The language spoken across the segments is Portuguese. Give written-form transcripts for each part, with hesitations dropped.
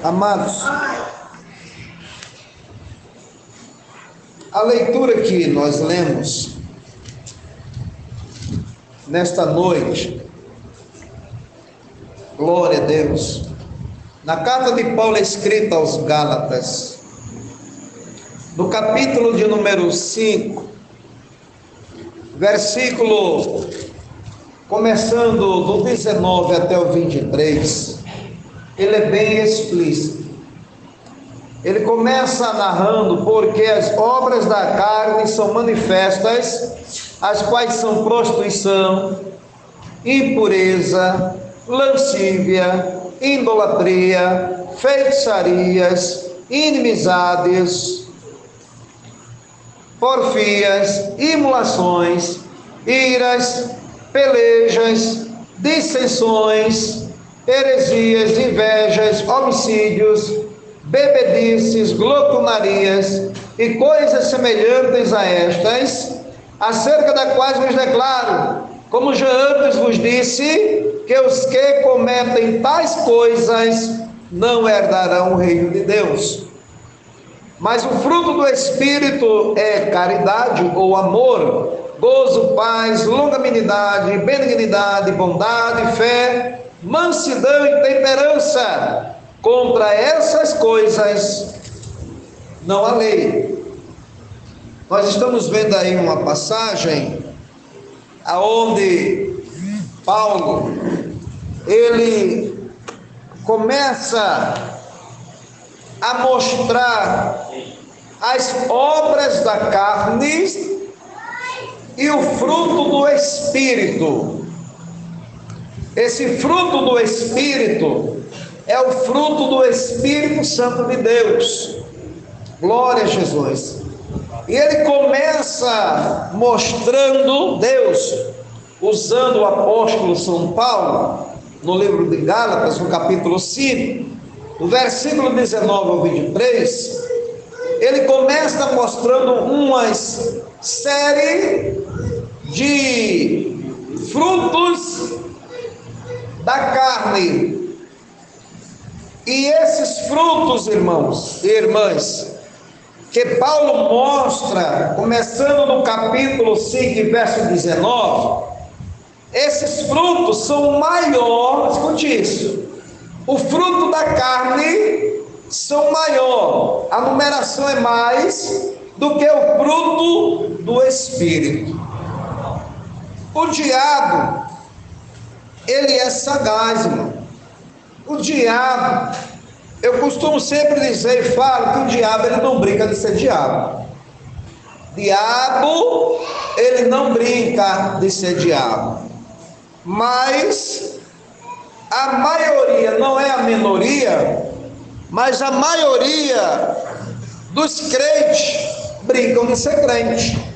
Amados, a leitura que nós lemos nesta noite, glória a Deus, na carta de Paulo escrita aos Gálatas, no capítulo de número 5, versículo começando do 19 até o 23, ele é bem explícito. Ele começa narrando: porque as obras da carne são manifestas, as quais são prostituição, impureza, lascívia, idolatria, feitiçarias, inimizades, porfias, imolações, iras, pelejas, dissensões, heresias, invejas, homicídios, bebedices, glutonarias e coisas semelhantes a estas, acerca das quais vos declaro, como já antes vos disse, que os que cometem tais coisas não herdarão o reino de Deus. Mas o fruto do Espírito é caridade ou amor, gozo, paz, longanimidade, benignidade, bondade, fé, mansidão e temperança. Contra essas coisas não há lei. Nós estamos vendo aí uma passagem aonde Paulo, ele começa a mostrar as obras da carne e o fruto do Espírito. Esse fruto do Espírito é o fruto do Espírito Santo de Deus. Glória a Jesus. E ele começa mostrando Deus, usando o apóstolo São Paulo, no livro de Gálatas, no capítulo 5, no versículo 19 ao 23, ele começa mostrando uma série de frutos da carne. E esses frutos, irmãos e irmãs, que Paulo mostra, começando no capítulo 5, verso 19, esses frutos são maiores, escute isso, o fruto da carne são maior, a numeração é mais do que o fruto do Espírito. O diabo, ele é sagaz, irmão. O diabo, eu costumo sempre dizer e falo que o diabo, ele não brinca de ser diabo. Diabo, ele não brinca de ser diabo. Mas a maioria, não é a minoria, mas a maioria dos crentes brincam de ser crente.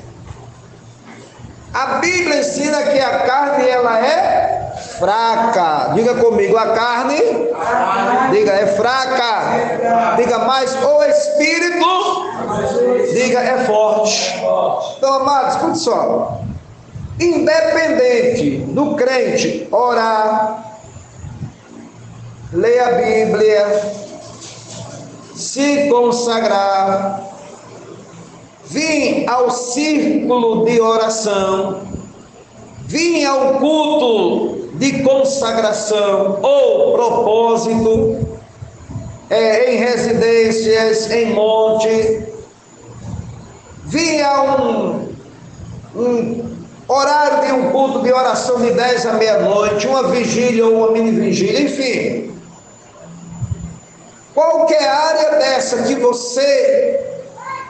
A Bíblia ensina que a carne, ela é fraca. Diga comigo, a carne, diga, é fraca. Diga mais, o Espírito, diga, é forte. Então, amados, escute só. Independente do crente orar, ler a Bíblia, se consagrar, vir ao círculo de oração, vir ao culto de consagração ou propósito, em residências, em monte, vir a um horário de um culto de oração de 10 à meia-noite, uma vigília ou uma mini vigília, enfim, qualquer área dessa que você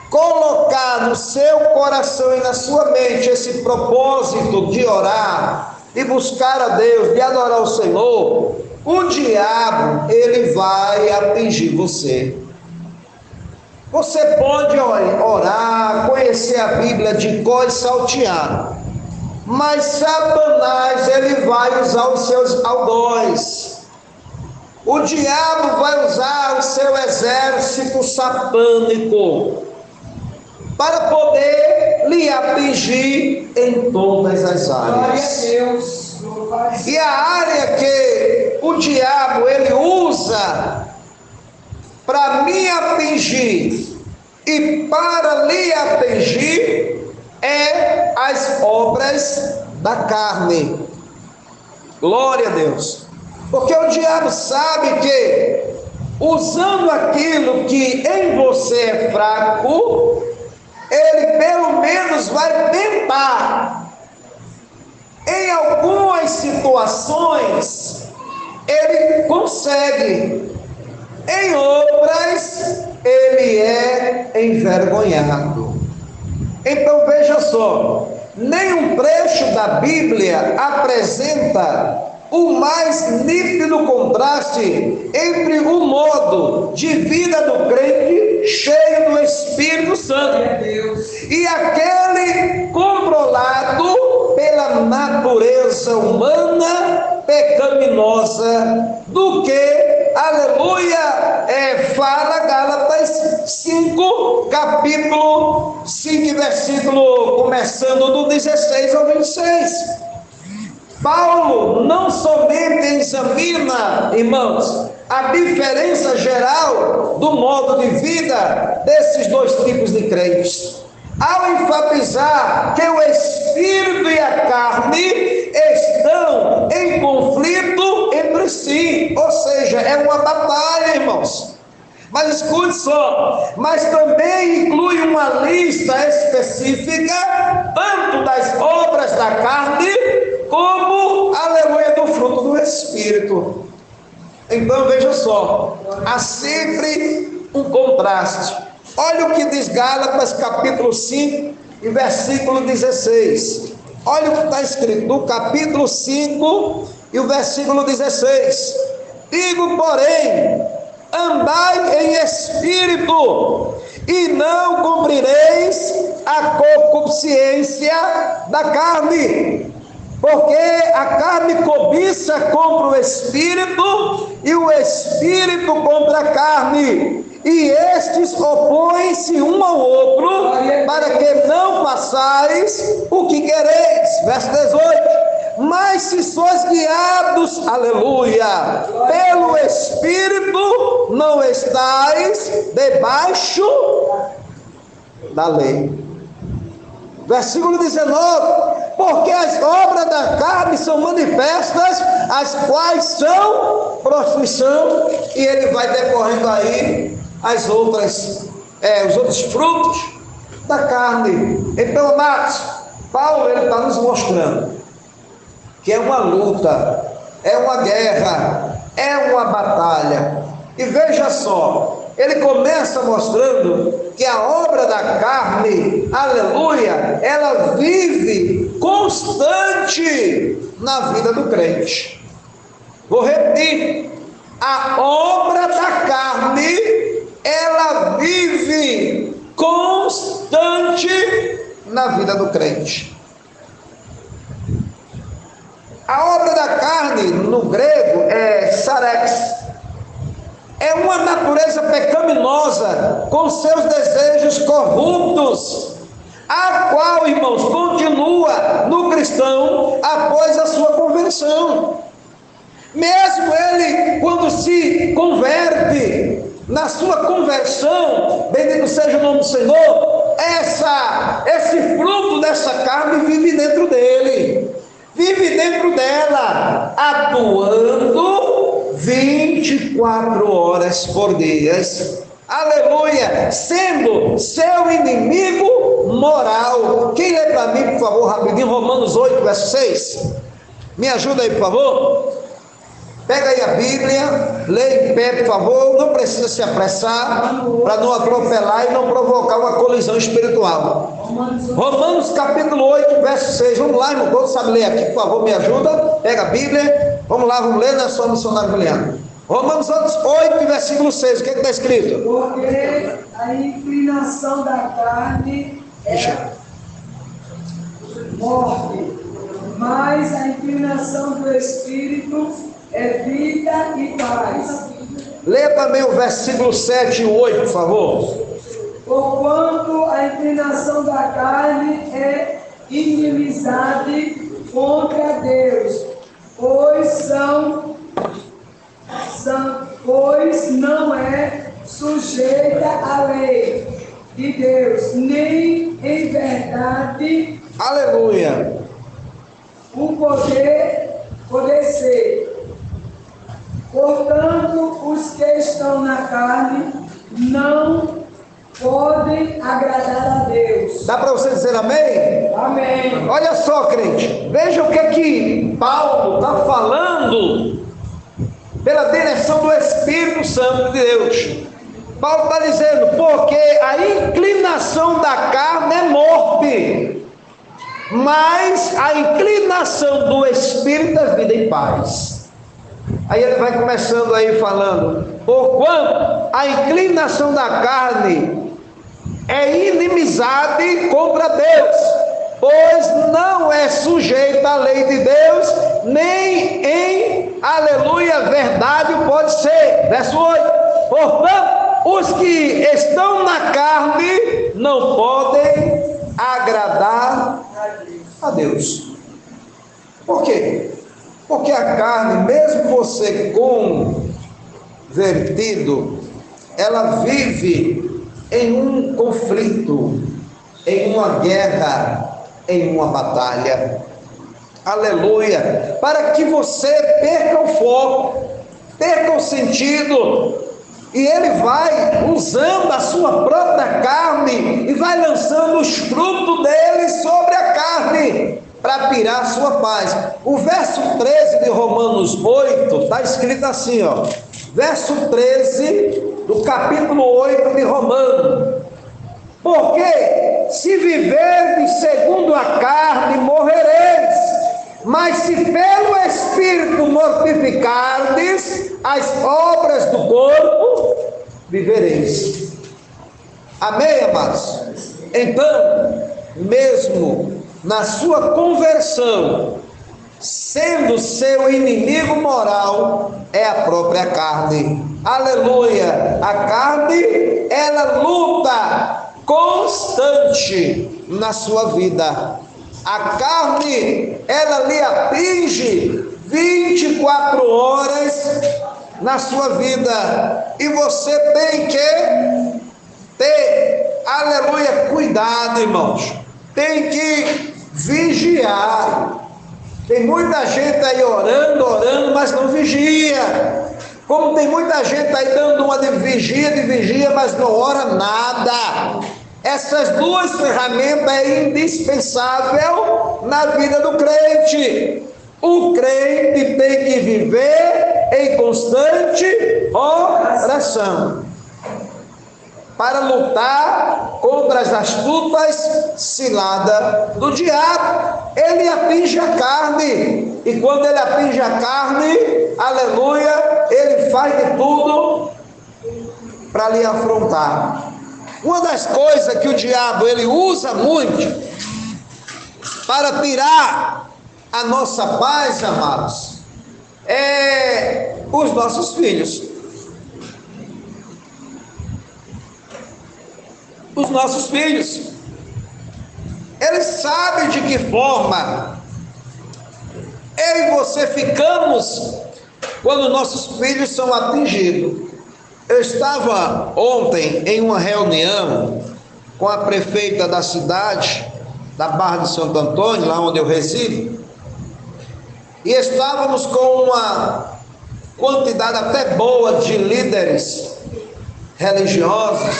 colocar no seu coração e na sua mente esse propósito de orar, de buscar a Deus, de adorar o Senhor, o diabo, ele vai atingir você. Você pode orar, conhecer a Bíblia de cor e salteado, mas Satanás, ele vai usar os seus algozes. O diabo vai usar o seu exército satânico para poder lhe atingir em todas as áreas. Glória a Deus. E a área que o diabo ele usa para me atingir e para lhe atingir é as obras da carne. Glória a Deus. Porque o diabo sabe que, usando aquilo que em você é fraco, ele pelo menos vai tentar. Em algumas situações, ele consegue. Em outras, ele é envergonhado. Então veja só, nenhum trecho da Bíblia apresenta o mais nítido contraste entre o modo de vida do crente cheio do Espírito Santo e aquele controlado pela natureza humana pecaminosa, do que, aleluia, fala Gálatas 5, capítulo 5, versículo começando do 16 ao 26. Paulo não somente examina, irmãos, a diferença geral do modo de vida desses dois tipos de crentes, ao enfatizar que o espírito e a carne estão em conflito entre si, ou seja, é uma batalha, irmãos. Mas escute só, mas também inclui uma lista específica, tanto das obras da carne, como, aleluia, do fruto do Espírito. Então veja só, há sempre um contraste. Olha o que diz Gálatas capítulo 5 e versículo 16. Olha o que está escrito no capítulo 5 e o versículo 16. Digo, porém, andai em espírito, e não cumprireis a concupiscência da carne, porque a carne cobiça contra o espírito, e o espírito contra a carne, e estes opõem-se um ao outro, para que não façais o que quereis. Verso 18. Mas se sois guiados, aleluia, pelo Espírito, não estais debaixo da lei. Versículo 19. Porque as obras da carne são manifestas, as quais são prostituição, e ele vai decorrendo aí os outros frutos da carne. Então, amados, Paulo está nos mostrando que é uma luta, é uma guerra, é uma batalha. E veja só, ele começa mostrando que a obra da carne, aleluia, ela vive constante na vida do crente. Vou repetir, a obra da carne, ela vive constante na vida do crente. A obra da carne, no grego, é sarex. É uma natureza pecaminosa, com seus desejos corruptos, a qual, irmãos, continua no cristão após a sua conversão. Mesmo ele, quando se converte, na sua conversão, bendito seja o nome do Senhor, esse fruto dessa carne vive dentro dele. Vive dentro dela, atuando 24 horas por dia, aleluia, sendo seu inimigo moral. Quem lê para mim, por favor, rapidinho, Romanos 8, verso 6, me ajuda aí, por favor. Pega aí a Bíblia, lê em pé, por favor, não precisa se apressar, para não atropelar e não provocar uma colisão espiritual. Romanos capítulo 8, verso 6, vamos lá, irmão, todos sabem ler aqui, por favor, me ajuda, pega a Bíblia, vamos lá, vamos ler, não é só missionário Juliano. Romanos 8, versículo 6, o que está escrito? Porque a inclinação da carne é morte, mas a inclinação do Espírito é vida e paz. Lê também o versículo 7 e 8, por favor. Porquanto a inclinação da carne é inimizade contra Deus, pois não é sujeita à lei de Deus, nem em verdade aleluia, o poder ser. Portanto, os que estão na carne não podem agradar a Deus. Dá para você dizer amém? Amém. Olha só, crente, veja o que Paulo está falando pela direção do Espírito Santo de Deus. Paulo está dizendo, porque a inclinação da carne é morte, mas a inclinação do Espírito é vida e paz. Aí ele vai começando aí falando, porquanto a inclinação da carne é inimizade contra Deus, pois não é sujeita à lei de Deus, nem em, aleluia, verdade pode ser. Verso 8, portanto, os que estão na carne não podem agradar a Deus. Por quê? Porque a carne, mesmo você convertido, ela vive em um conflito, em uma guerra, em uma batalha. Aleluia! Para que você perca o foco, perca o sentido, e ele vai usando a sua própria carne e vai lançando os frutos dele sobre a carne para tirar a sua paz. O verso 13 de Romanos 8 está escrito assim, ó, verso 13 do capítulo 8 de Romanos: porque se viverdes segundo a carne, morrereis, mas se pelo Espírito mortificardes as obras do corpo, vivereis. Amém, amados? Então, mesmo na sua conversão, sendo seu inimigo moral, é a própria carne. Aleluia! A carne, ela luta constante na sua vida. A carne, ela lhe atinge 24 horas na sua vida, e você tem que ter, aleluia, cuidado, irmãos, tem que vigiar. Tem muita gente aí orando, mas não vigia. Como tem muita gente aí dando uma de vigia, mas não ora nada. Essas duas ferramentas é indispensável na vida do crente. O crente tem que viver em constante oração para lutar contra as astutas ciladas do diabo. Ele atinge a carne, e quando ele atinge a carne, aleluia, ele faz de tudo para lhe afrontar. Uma das coisas que o diabo ele usa muito para tirar a nossa paz, amados, é os nossos filhos. Os nossos filhos. Ele sabe de que forma eu e você ficamos quando nossos filhos são atingidos. Eu estava ontem em uma reunião com a prefeita da cidade, da Barra de Santo Antônio, lá onde eu resido, e estávamos com uma quantidade até boa de líderes religiosos,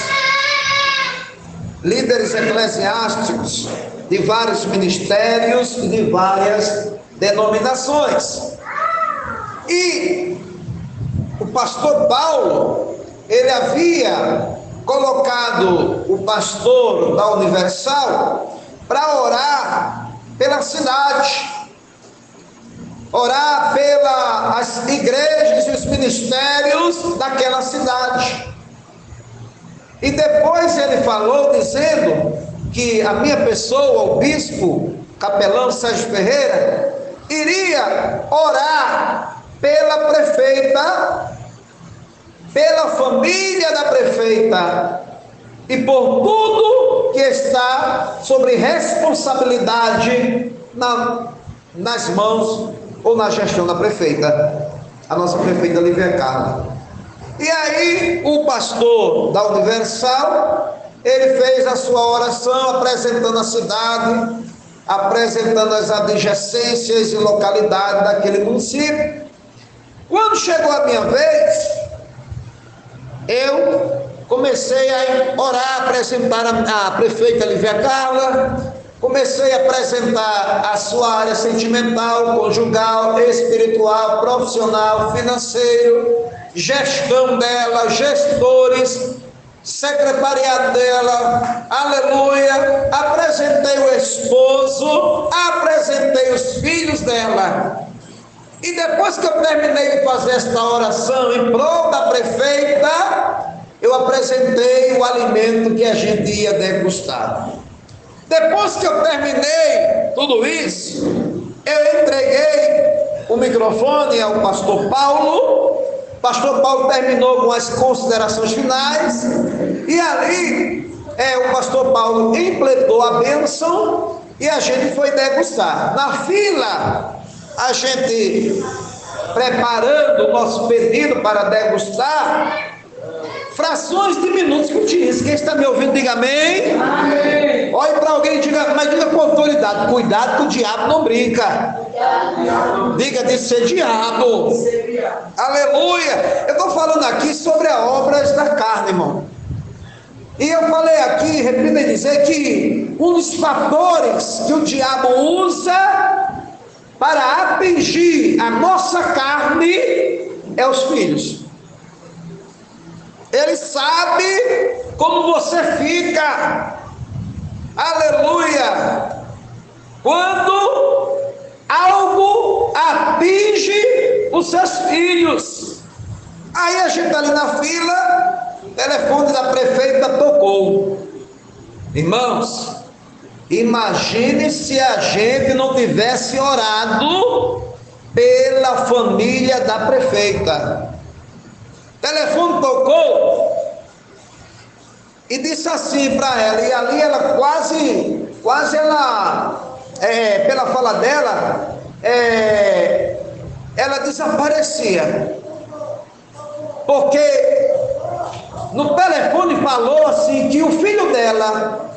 líderes eclesiásticos de vários ministérios e de várias denominações. E o pastor Paulo, ele havia colocado o pastor da Universal para orar pela cidade, orar pelas igrejas e os ministérios daquela cidade. E depois ele falou dizendo que a minha pessoa, o bispo capelão Sérgio Ferreira, iria orar pela prefeita, pela família da prefeita e por tudo que está sobre responsabilidade nas mãos ou na gestão da prefeita, a nossa prefeita Lívia Carla. E aí o pastor da Universal, ele fez a sua oração apresentando a cidade, apresentando as adjacências e localidades daquele município. Quando chegou a minha vez, eu comecei a orar, apresentar a prefeita Lívia Carla, comecei a apresentar a sua área sentimental, conjugal, espiritual, profissional, financeiro, gestão dela, gestores, secretariado dela, aleluia. Apresentei o esposo, apresentei os filhos dela. E depois que eu terminei de fazer esta oração em prol da prefeita, eu apresentei o alimento que a gente ia degustar. Depois que eu terminei tudo isso, eu entreguei o microfone ao pastor Paulo. O pastor Paulo terminou com as considerações finais, e ali o pastor Paulo implementou a bênção e a gente foi degustar. Na fila, a gente preparando o nosso pedido para degustar, frações de minutos que eu te disse. Quem está me ouvindo, diga amém. Amém. Olhe para alguém e diga, mas diga com autoridade: cuidado que o diabo não brinca. Diga de ser diabo. Aleluia. Eu estou falando aqui sobre as obras da carne, irmão. E eu falei aqui, repito em dizer, que um dos fatores que o diabo usa para atingir a nossa carne é os filhos. Ele sabe como você fica, aleluia, quando algo atinge os seus filhos. Aí a gente ali na fila, o telefone da prefeita tocou. Irmãos, imagine se a gente não tivesse orado pela família da prefeita. O telefone tocou e disse assim para ela, e ali ela quase ela, pela fala dela, ela desaparecia, porque no telefone falou assim que o filho dela,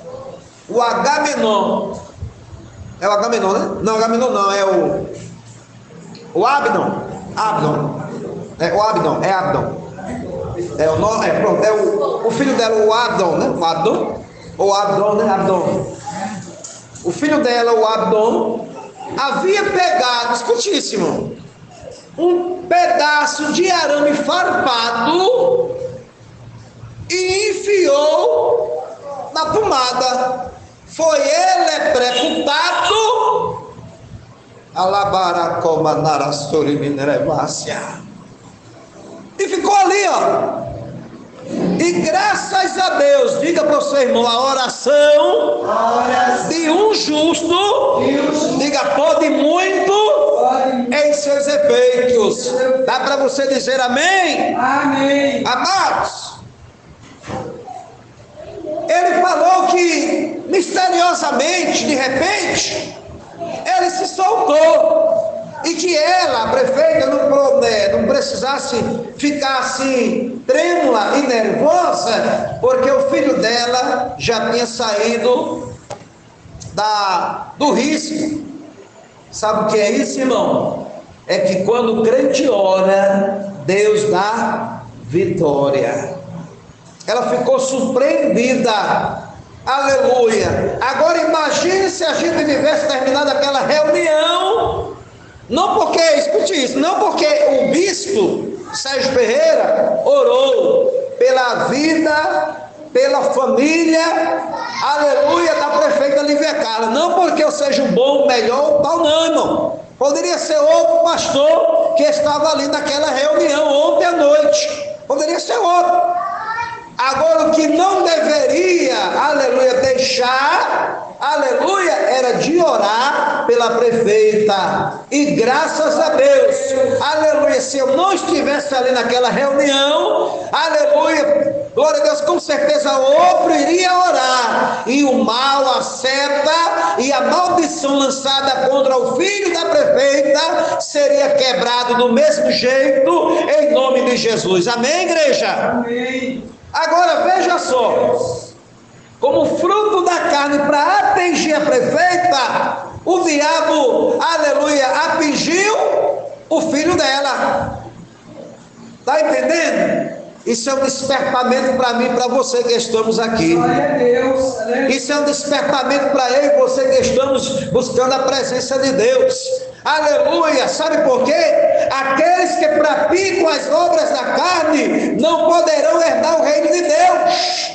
o Agamenon, é o Agamenon, né? Não, Agamenon não, é o Abdon. É o Abdon, é Abdon. O filho dela, o Abdon, né? O Abdon, né? Abdon. O filho dela, o Abdon, havia pegado, escutíssimo, um pedaço de arame farpado e enfiou na pomada. Foi eletrocutado. Alabaracoma narastori minerevácia. E ficou ali, ó. E graças a Deus, diga para o seu irmão, a oração de um justo, diga, pode muito em seus efeitos. Dá para você dizer amém? Amém. Amados, ele falou que misteriosamente, de repente, ele se soltou. E que ela, a prefeita, não precisasse ficar assim, trêmula e nervosa, porque o filho dela já tinha saído do risco. Sabe o que é isso, irmão? É que quando o crente ora, Deus dá vitória. Ela ficou surpreendida. Aleluia. Agora imagine se a gente tivesse terminado aquela reunião. Não porque, escute isso, não porque o bispo Sérgio Ferreira orou pela vida, pela família, aleluia, da prefeita Lívia Carla. Não porque eu seja o bom, o melhor, o tal, não, irmão. Poderia ser outro pastor que estava ali naquela reunião ontem à noite. Poderia ser outro. Agora, o que não deveria, aleluia, deixar, aleluia, era de orar pela prefeita. E graças a Deus, aleluia, se eu não estivesse ali naquela reunião, aleluia, glória a Deus, com certeza outro iria orar, e o mal, a seta e a maldição lançada contra o filho da prefeita seria quebrado do mesmo jeito, em nome de Jesus. Amém, igreja? Amém. Agora veja só, como fruto da carne para atingir a prefeita, o diabo, aleluia, atingiu o filho dela. Está entendendo? Isso é um despertamento para mim e para você que estamos aqui. Glória a Deus. Aleluia. Isso é um despertamento para eu e você que estamos buscando a presença de Deus. Aleluia. Sabe por quê? Aqueles que praticam as obras da carne não poderão herdar o reino de Deus.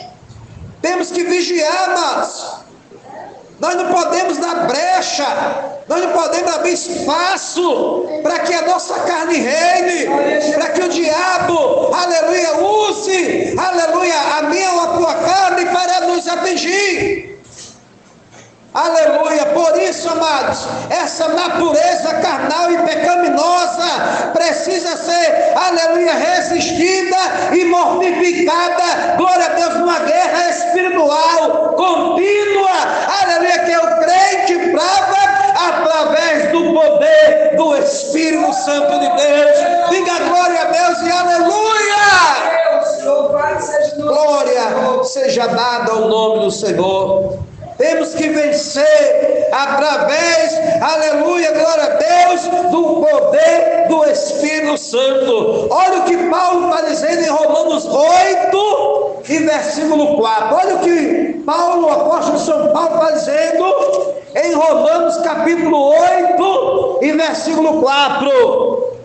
Temos que vigiar, mas nós não podemos dar brecha, nós não podemos abrir espaço para que a nossa carne reine, para que o diabo, aleluia, use, aleluia, a minha ou a tua carne para nos atingir. Aleluia. Por isso, amados, essa natureza carnal e pecaminosa precisa ser, aleluia, resistida e mortificada, glória a Deus, numa guerra espiritual contínua, aleluia, que o crente brava através do poder do Espírito Santo de Deus. Diga glória a Deus e aleluia. Deus, louvado seja o nome. Glória seja dada ao nome do Senhor. Temos que vencer através, aleluia, glória a Deus, do poder do Espírito Santo. Olha o que Paulo está dizendo em Romanos 8 e versículo 4. Olha o que Paulo, o apóstolo São Paulo, está dizendo em Romanos capítulo 8 e versículo 4.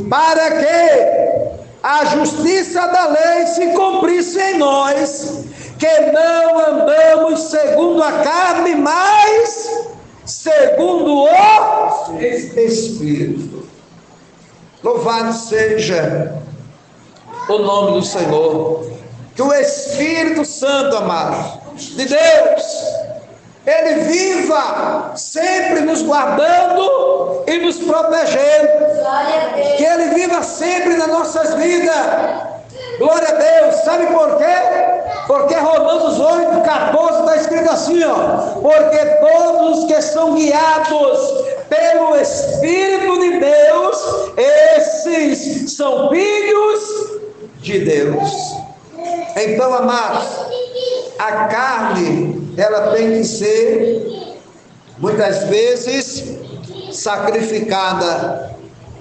Para que a justiça da lei se cumprisse em nós, que não andamos segundo a carne, mas segundo o Espírito. Louvado seja o nome do Senhor. Que o Espírito Santo, amado, de Deus, ele viva sempre nos guardando e nos protegendo. Que ele viva sempre nas nossas vidas. Glória a Deus. Sabe por quê? Porque Romanos 8, 14 está escrito assim, ó: porque todos os que são guiados pelo Espírito de Deus, esses são filhos de Deus. Então, amados, a carne, ela tem que ser muitas vezes sacrificada,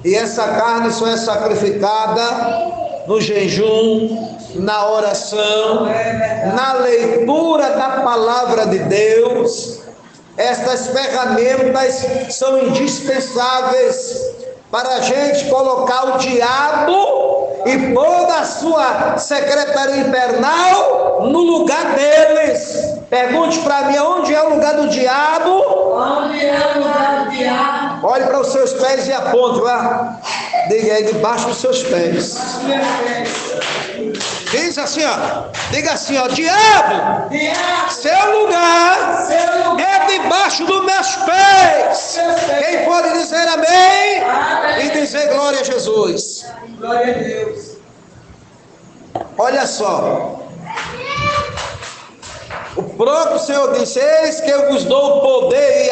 e essa carne só é sacrificada no jejum, na oração, na leitura da palavra de Deus. Estas ferramentas são indispensáveis para a gente colocar o diabo e toda a sua secretaria infernal no lugar deles. Pergunte para mim, onde é o lugar do diabo? Onde é o lugar do diabo? Olhe para os seus pés e aponte lá. Diga aí, debaixo dos seus pés. Diz assim, ó. Diga assim, ó: diabo, seu lugar é debaixo dos meus pés. Quem pode dizer amém? E dizer glória a Jesus. Glória a Deus. Olha só. O próprio Senhor disse: eis que eu vos dou o poder e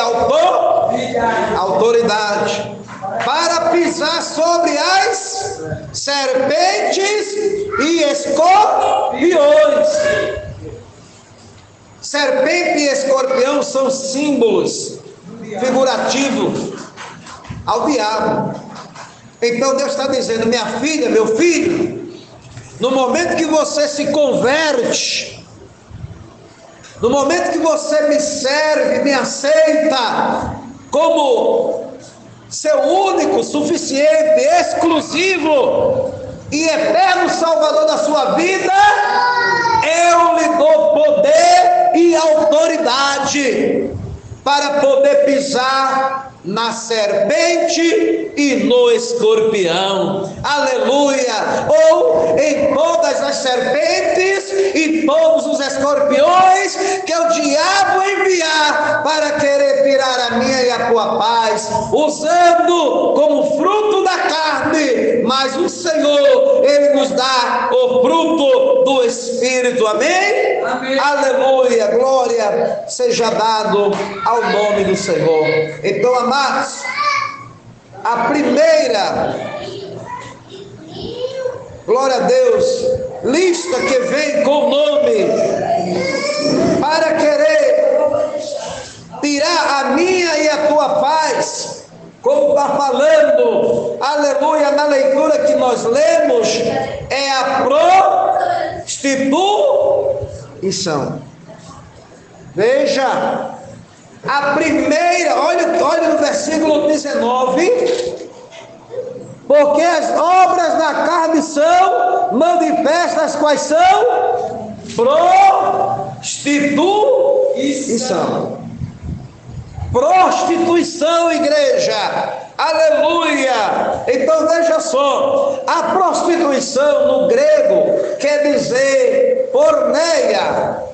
autoridade para pisar sobre as serpentes e escorpiões. Serpente e escorpião são símbolos figurativos ao diabo. Então Deus está dizendo: minha filha, meu filho, no momento que você se converte, no momento que você me serve, me aceita como seu único, suficiente, exclusivo e eterno Salvador da sua vida, eu lhe dou poder e autoridade para poder pisar na serpente e no escorpião. Aleluia! Ou em todas as serpentes e todos os escorpiões que o diabo enviar para querer tirar a minha e a tua paz, usando como fruto da carne, mas o Senhor, ele nos dá o fruto do Espírito. Amém? Amém. Aleluia, glória seja dado ao nome do Senhor. Então, amados, a primeira, glória a Deus, lista que vem com o nome para querer tirar a minha e a tua paz, como está falando, aleluia, na leitura que nós lemos, é a prostituição. Veja, a primeira, olha no versículo 19, porque as obras da carne são manifestas, quais são? Prostituição. Prostituição, igreja, aleluia. Então veja só, a prostituição no grego quer dizer porneia.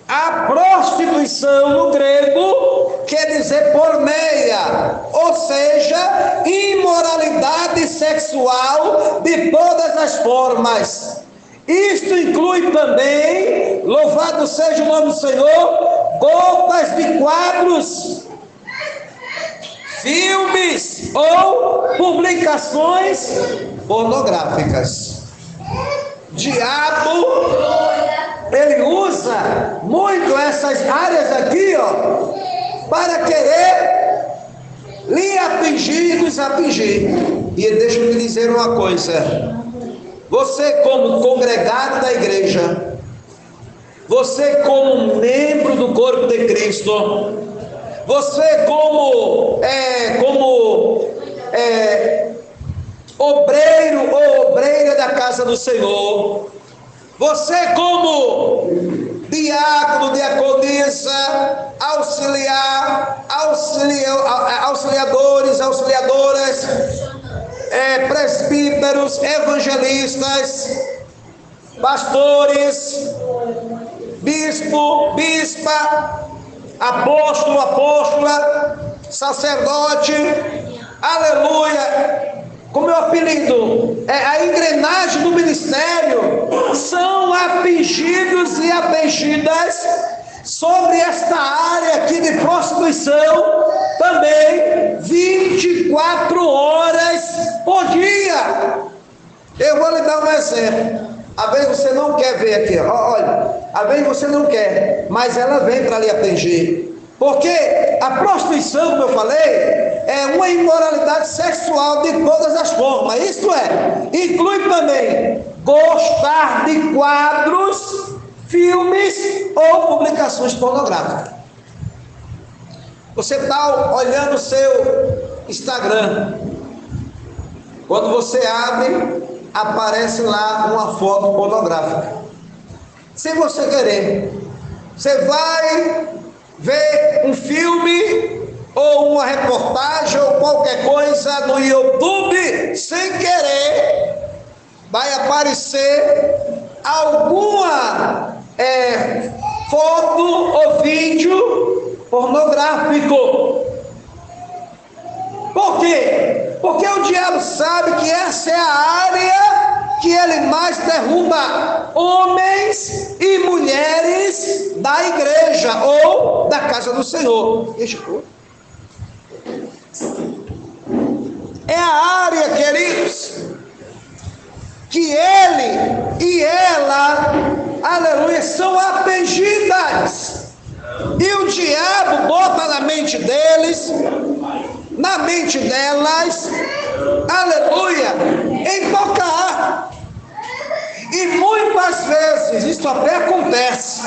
A prostituição no grego quer dizer porneia, ou seja, imoralidade sexual de todas as formas. Isto inclui também, louvado seja o nome do Senhor, gotas de quadros, filmes ou publicações pornográficas. Diabo, ele usa muito essas áreas aqui, ó, para querer lhe atingir e nos atingir. E deixa eu lhe dizer uma coisa: você, como congregado da igreja, você, como membro do corpo de Cristo, você, como obreiro ou obreira da casa do Senhor, você, como diácono, diaconisa, auxiliadores, auxiliadoras, presbíteros, evangelistas, pastores, bispo, bispa, apóstolo, apóstola, sacerdote, aleluia, como meu apelido é a engrenagem do ministério, são atingidos e atingidas sobre esta área aqui de prostituição também 24 horas por dia. Eu vou lhe dar um exemplo. Às vezes você não quer ver aqui, ó, olha, às vezes você não quer, mas ela vem para lhe atingir. Porque a prostituição, como eu falei, é uma imoralidade sexual de todas as formas. Isto é, inclui também gostar de quadros, filmes ou publicações pornográficas. Você está olhando o seu Instagram, quando você abre, aparece lá uma foto pornográfica. Se você querer, você vai ver um filme ou uma reportagem ou qualquer coisa no YouTube, sem querer vai aparecer alguma foto ou vídeo pornográfico. Por quê? Porque o diabo sabe que essa é a área que ele mais derruba homens e mulheres da igreja ou da casa do Senhor. É a área, queridos, que ele e ela, aleluia, são atingidas. E o diabo bota na mente deles, na mente delas, aleluia, em tocar. E muitas vezes isso até acontece,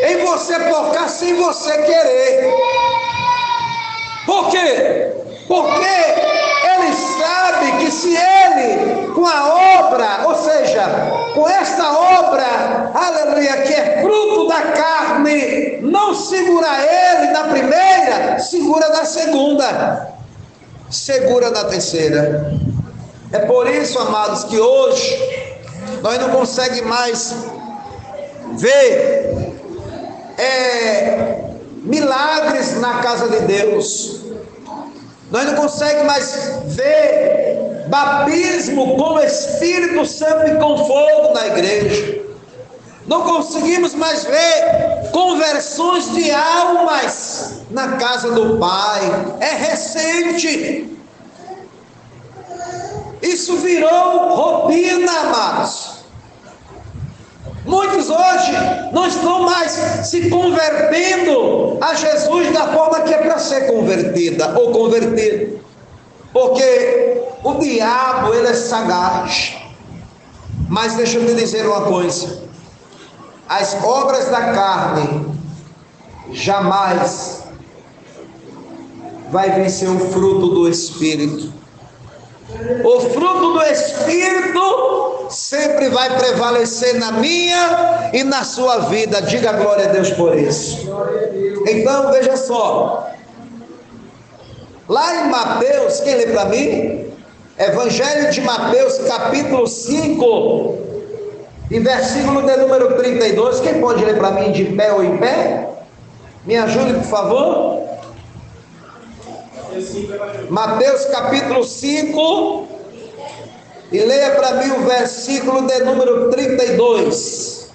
em você tocar sem você querer. Por quê? Porque ele sabe que se ele, com a obra, ou seja, com esta obra, aleluia, que é fruto da carne, não segura ele na primeira, segura na segunda, segura na terceira. É por isso, amados, que hoje nós não conseguimos mais ver milagres na casa de Deus. Nós não conseguimos mais ver batismo com o Espírito Santo e com fogo na igreja. Não conseguimos mais ver conversões de almas na casa do Pai. É recente. Isso virou rotina, amados. Muitos hoje não estão mais se convertendo a Jesus da forma que é para ser convertida ou convertido. Porque o diabo, ele é sagaz. Mas deixa eu te dizer uma coisa. As obras da carne jamais vai vencer o fruto do Espírito. O fruto do Espírito sempre vai prevalecer na minha e na sua vida. Diga glória a Deus por isso. Então veja só, lá em Mateus, quem lê para mim? Evangelho de Mateus, capítulo 5 e versículo de número 32. Quem pode ler para mim de pé ou em pé? Me ajude, por favor. Mateus capítulo 5 e leia para mim o versículo de número 32.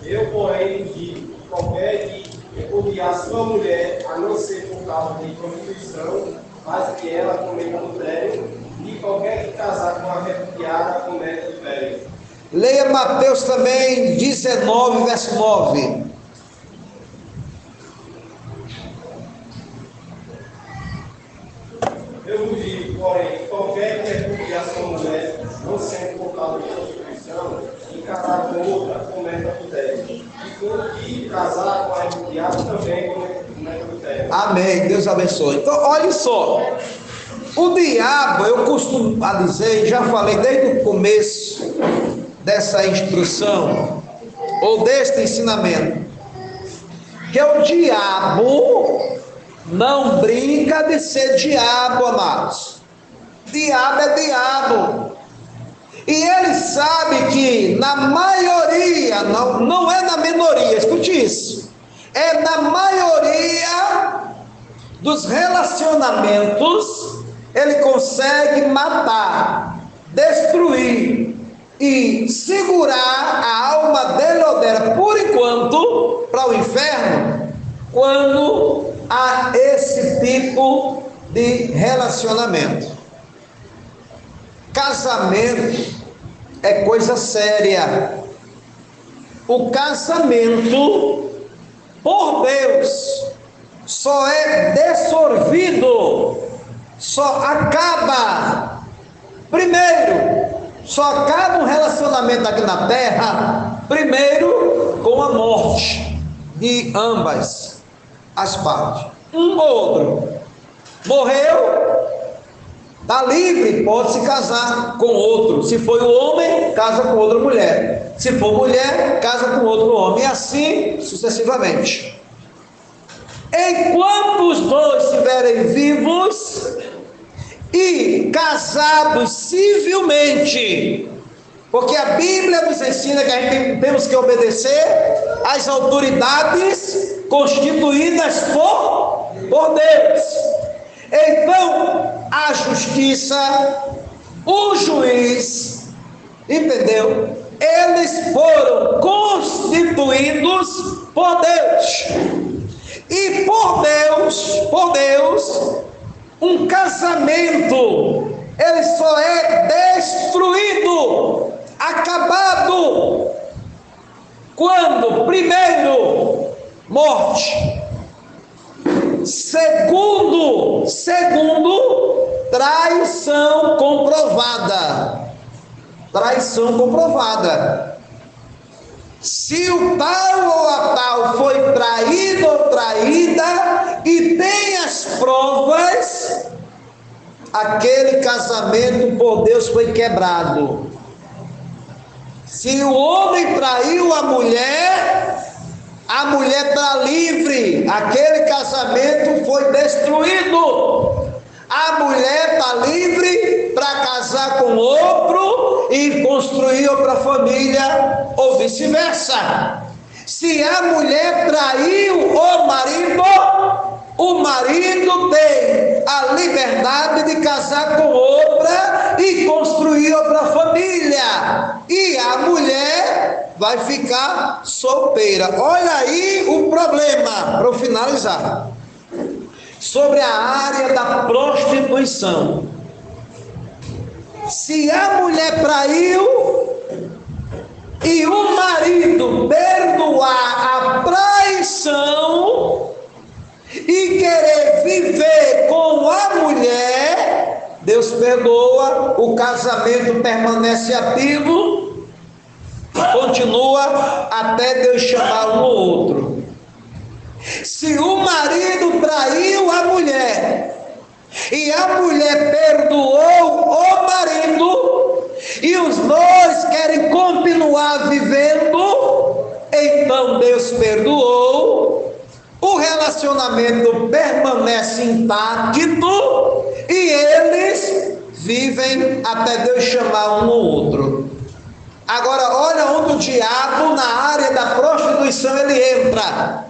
Eu, porém, digo: qualquer que repudiar sua mulher, a não ser por causa de prostituição, faz que ela cometa adultério, e qualquer que casar com a repudiada cometa adultério. Leia Mateus também 19, verso 9. Eu vos digo, porém, qualquer que repudiar sua mulher, não sendo por causa de prostituição, e casar com outra, cometa adultério. E quando que casar com a repudiada também cometa adultério. Amém, Deus abençoe. Então, olha só, o diabo, eu costumo dizer, já falei desde o começo dessa instrução, ou deste ensinamento, que o diabo não brinca de ser diabo, amados. Diabo é diabo. E ele sabe que na maioria, não é na minoria, escute isso, é na maioria dos relacionamentos, ele consegue matar, destruir e segurar a alma dele ou dela, por enquanto, para o inferno, quando há esse tipo de relacionamento. Casamento é coisa séria. O casamento, por Deus, só é dissolvido, só acaba, primeiro, só acaba um relacionamento aqui na terra, primeiro com a morte de ambas as partes. Um ou outro morreu, está livre, pode se casar com outro. Se foi o homem, casa com outra mulher. Se for mulher, casa com outro homem. E assim sucessivamente. Enquanto os dois estiverem vivos e casados civilmente, porque a Bíblia nos ensina que a gente temos que obedecer às autoridades constituídas por Deus. Então, a justiça, o juiz, entendeu? Eles foram constituídos por Deus. E por Deus, um casamento, ele só é destruído, acabado, quando, primeiro, morte. Segundo, traição comprovada. Traição comprovada. Se o tal ou a tal foi traído ou traída e tem as provas, aquele casamento por Deus foi quebrado. Se o homem traiu a mulher está livre, aquele casamento foi destruído. A mulher está livre para casar com outro e construir outra família, ou vice-versa. Se a mulher traiu o marido, o marido tem a liberdade de casar com outra e construir outra família, e a mulher vai ficar solteira. Olha aí o problema, para eu finalizar, sobre a área da prostituição. Se a mulher traiu e o marido perdoar a traição e querer viver com a mulher, Deus perdoa, o casamento permanece ativo, continua até Deus chamar um ou outro. Se o marido traiu a mulher e a mulher perdoou o marido e os dois querem continuar vivendo, então Deus perdoou, o relacionamento permanece intacto e eles vivem até Deus chamar um ou outro. Agora olha onde o diabo na área da prostituição ele entra,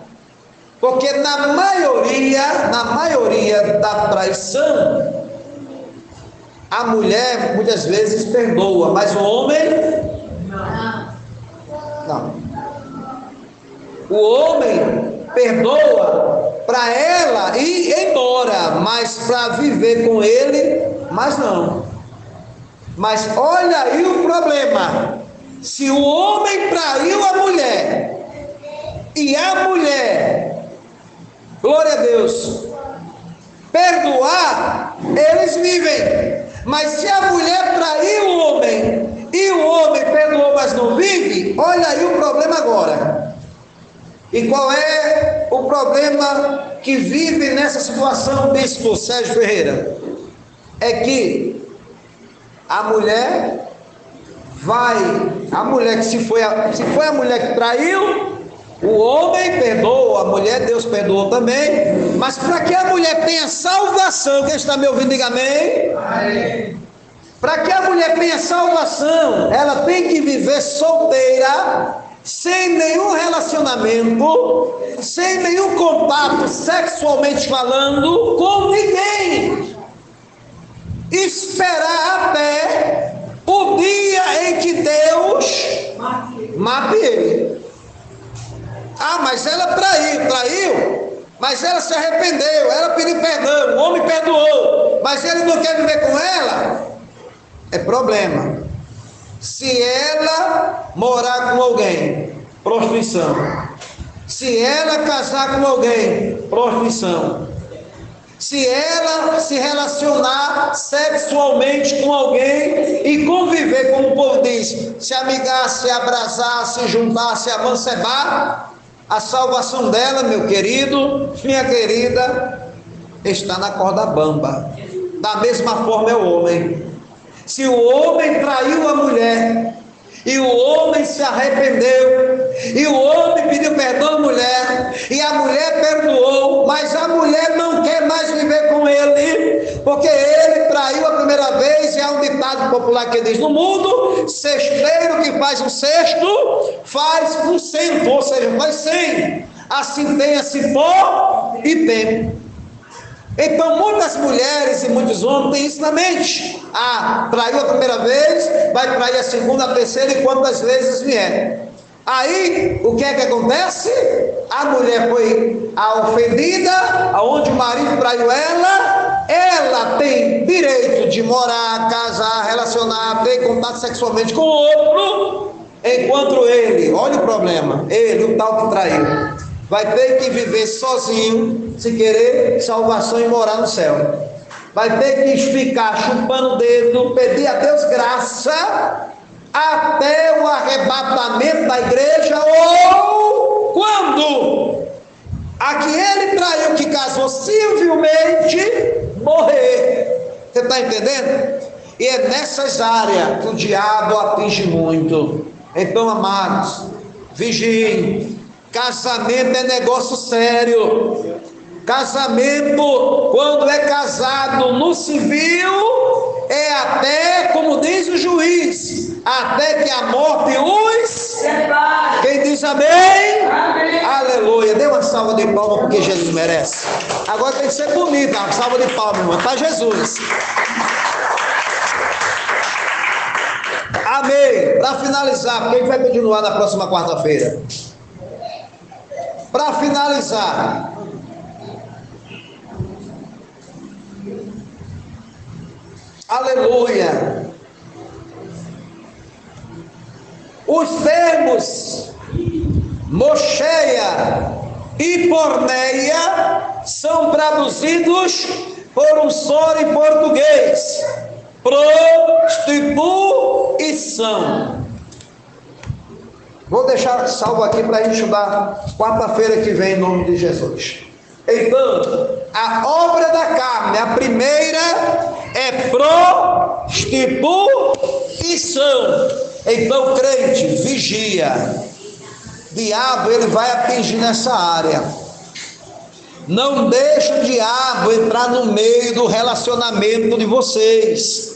porque na maioria da traição a mulher muitas vezes perdoa, mas o homem não. O homem perdoa para ela ir embora, mas para viver com ele, mas não. Mas olha aí o problema: se o homem traiu a mulher e a mulher, glória a Deus, perdoar, eles vivem. Mas se a mulher traiu o homem e o homem perdoou, mas não vive, olha aí o problema agora. E qual é o problema que vive nessa situação, bispo Sérgio Ferreira? É que a mulher que se foi a mulher que traiu, o homem perdoa, a mulher Deus perdoou também, mas para que a mulher tenha salvação, quem está me ouvindo diga amém. Amém. Para que a mulher tenha salvação, ela tem que viver solteira, sem nenhum relacionamento, sem nenhum contato sexualmente falando com ninguém, esperar até o dia em que Deus mate ele. Ah, mas ela traiu, mas ela se arrependeu, ela pediu perdão, o homem perdoou, mas ele não quer viver com ela, é problema. Se ela morar com alguém, prostituição. Se ela casar com alguém, prostituição. Se ela se relacionar sexualmente com alguém e conviver, como o povo diz, se amigar, se abraçar, se juntar, se amancebar, a salvação dela, meu querido, minha querida, está na corda bamba. Da mesma forma é o homem. Se o homem traiu a mulher e o homem se arrependeu e o homem pediu perdão à mulher e a mulher perdoou, mas a mulher não quer mais viver com ele porque ele traiu a primeira vez, e há um ditado popular que diz: no mundo, cesteiro que faz um cesto faz um cento, ou seja, faz 100. Assim tenha-se pó e tempo. Então muitas mulheres e muitos homens têm isso na mente: traiu a primeira vez, vai trair a segunda, a terceira e quantas vezes vier. Aí o que é que acontece? A mulher foi a ofendida, aonde o marido traiu ela tem direito de morar, casar, relacionar, ter contato sexualmente com o outro, enquanto ele, olha o problema, ele, o tal que traiu, vai ter que viver sozinho, se querer salvação e morar no céu. Vai ter que ficar chupando o dedo, pedir a Deus graça, até o arrebatamento da igreja, ou quando a que ele traiu, que casou civilmente, morrer. Você está entendendo? E é nessas áreas que o diabo atinge muito. Então, amados, vigiem. Casamento é negócio sério. Casamento, quando é casado no civil, é até, como diz o juiz, até que a morte os separe. Quem diz amém? Amém. Aleluia. Dê uma salva de palmas porque Jesus merece. Agora tem que ser bonita, uma salva de palmas, irmão, para Jesus. Amém. Para finalizar, porque a gente vai continuar na próxima quarta-feira. Para finalizar, aleluia, os termos mocheia e porneia são traduzidos por um só em português: prostituição. Vou deixar salvo aqui para a gente estudar quarta-feira que vem, em nome de Jesus. Então, a obra da carne, a primeira é prostituição. Então, crente, vigia. Diabo, ele vai atingir nessa área. Não deixe o diabo entrar no meio do relacionamento de vocês.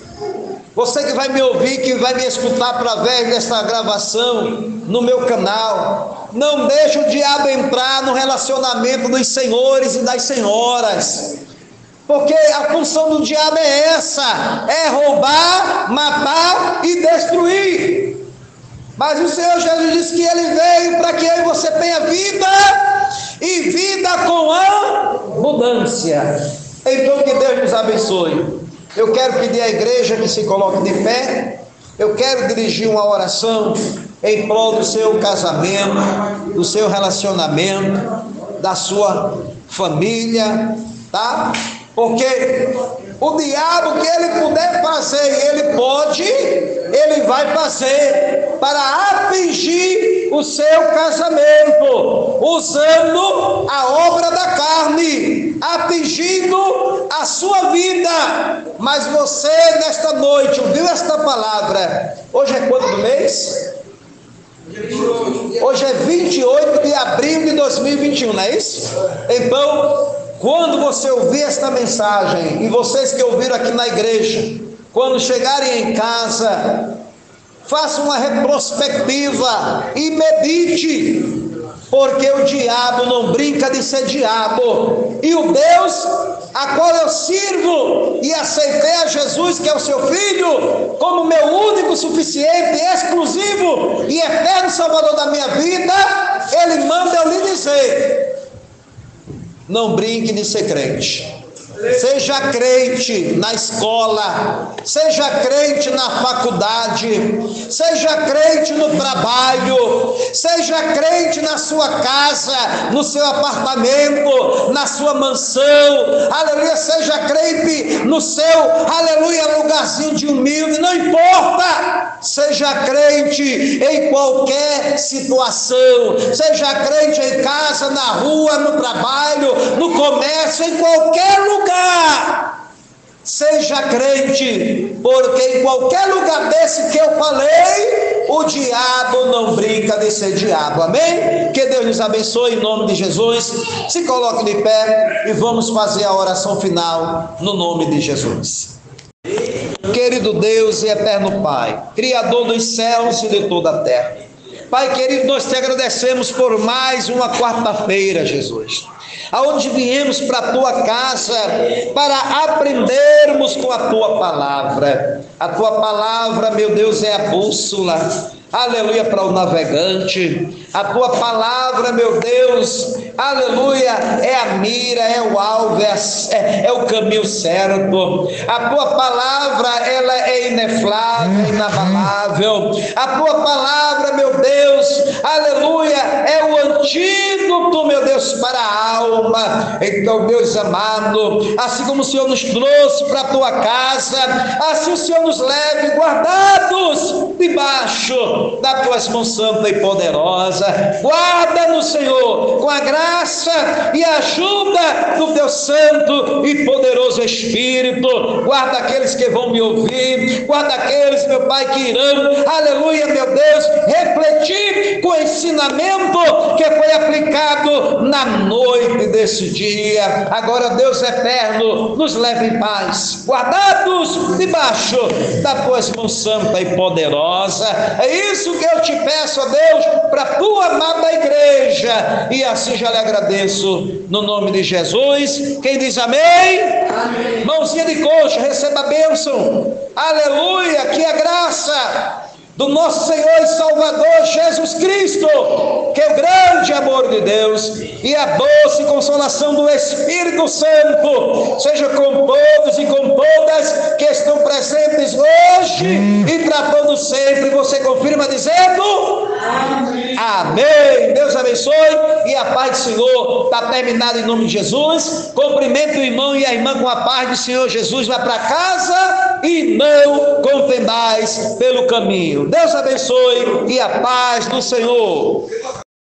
Você que vai me ouvir, que vai me escutar através dessa gravação no meu canal, não deixe o diabo entrar no relacionamento dos senhores e das senhoras, porque a função do diabo é essa: é roubar, matar e destruir. Mas o Senhor Jesus disse que Ele veio para que eu e você tenha vida, e vida com abundância. Então que Deus nos abençoe. Eu quero pedir à igreja que se coloque de pé. Eu quero dirigir uma oração em prol do seu casamento, do seu relacionamento, da sua família, tá? Porque o diabo, que ele puder fazer, ele vai fazer para atingir o seu casamento, usando a obra da carne, atingindo a sua vida. Mas você, nesta noite, ouviu esta palavra? Hoje é quanto do mês? Hoje é 28 de abril de 2021, não é isso? Então, quando você ouvir esta mensagem, e vocês que ouviram aqui na igreja, quando chegarem em casa, faça uma retrospectiva e medite, porque o diabo não brinca de ser diabo, e o Deus a qual eu sirvo e aceitei a Jesus, que é o seu Filho, como meu único, suficiente, exclusivo e eterno Salvador da minha vida, Ele manda eu lhe dizer: não brinque de ser crente. Seja crente na escola, seja crente na faculdade, seja crente no trabalho, seja crente na sua casa, no seu apartamento, na sua mansão, aleluia, seja crente no seu, aleluia, lugarzinho de humilde, não importa, seja crente em qualquer situação, seja crente em casa, na rua, no trabalho, no comércio, em qualquer lugar. Seja crente, porque em qualquer lugar desse que eu falei, o diabo não brinca de ser diabo. Amém? Que Deus nos abençoe em nome de Jesus. Se coloque de pé e vamos fazer a oração final no nome de Jesus. Querido Deus e eterno Pai, Criador dos céus e de toda a terra, Pai querido, nós te agradecemos por mais uma quarta-feira, Jesus, aonde viemos para a tua casa para aprendermos com a tua palavra. A tua palavra, meu Deus, é a bússola, aleluia, para o navegante. A tua palavra, meu Deus, aleluia, é a mira, é o alvo, é o caminho certo. A tua palavra, ela é ineflável, inabalável. A tua palavra, meu Deus, aleluia, é o antídoto, meu Deus, para a alma. Então, Deus amado, assim como o Senhor nos trouxe para a tua casa, assim o Senhor nos leve guardados debaixo das tuas mãos santa e poderosa. Guarda-nos, Senhor, com a graça e a ajuda do teu santo e poderoso Espírito. Guarda aqueles que vão me ouvir, guarda aqueles, meu Pai, que irão, aleluia, meu Deus, refletir com ensinamento que foi aplicado na noite desse dia. Agora, Deus eterno, nos leve em paz, guardados debaixo da tua mão santa e poderosa. É isso que eu te peço, ó Deus, para a tua amada igreja, e assim já lhe agradeço, no nome de Jesus. Quem diz amém? Amém. Mãozinha de coxa, receba a bênção. Aleluia, que a graça do nosso Senhor e Salvador Jesus Cristo, que é o grande amor de Deus e a doce consolação do Espírito Santo seja com todos e com todas que estão presentes hoje e tratando sempre. Você confirma dizendo amém. Amém. Deus abençoe e a paz do Senhor está terminada em nome de Jesus. Cumprimento o irmão e a irmã com a paz do Senhor Jesus. Vá para casa e não contendais pelo caminho. Deus abençoe e a paz do Senhor.